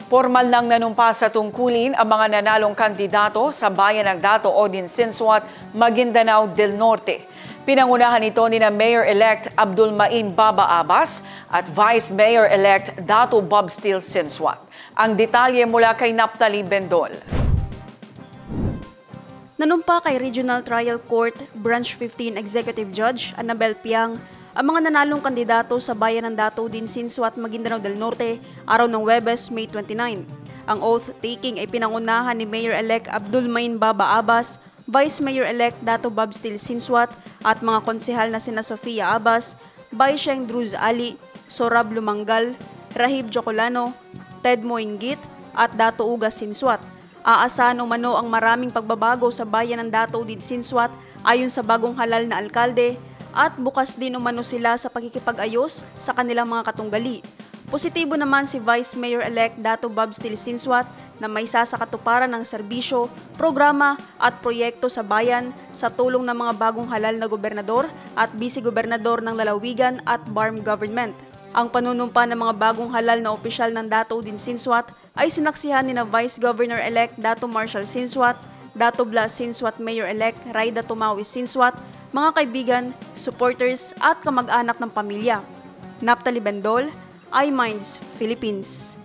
Formal nang nanumpa sa tungkulin ang mga nanalong kandidato sa bayan ng Dato Odin Sinsuat, Maguindanao del Norte. Pinangunahan ito ni Mayor-elect Abdul Main Baba Abbas at Vice Mayor-elect Dato Bob Steele Sinsuat. Ang detalye mula kay Naphtali Bendol. Nanumpa kay Regional Trial Court Branch 15 Executive Judge Annabel Piang ang mga nanalong kandidato sa bayan ng Dato Odin Sinsuat, Maguindanao del Norte araw ng Huwebes, May 29. Ang oath-taking ay pinangunahan ni Mayor-elect Abdul Main Baba Abbas, Vice Mayor-elect Dato Bob Steele Sinsuat at mga konsehal na sina Sofia Abbas, Baisheng Druz Ali, Sorab Lumanggal, Rahib Jocolano, Ted Moinggit at Dato Ugas Sinsuat. Aasahan umano ang maraming pagbabago sa bayan ng Dato Odin Sinsuat ayon sa bagong halal na alkalde at bukas din umano sila sa pagkikipag-ayos sa kanilang mga katunggali. Positibo naman si Vice Mayor-elect Dato Bob Steele Sinsuat na may isa sa katuparan ng serbisyo, programa at proyekto sa bayan sa tulong ng mga bagong halal na gobernador at vice-gobernador ng lalawigan at BARM government. Ang panunumpa ng mga bagong halal na opisyal ng Dato Odin Sinsuat ay sinaksihan ni na Vice Governor-elect Dato Marshall Sinsuat, Dato Blas Sinsuat Mayor-elect Raida Tumawis Sinsuat, mga kaibigan, supporters at kamag-anak ng pamilya. Naphtali Bendol, iMinds Philippines.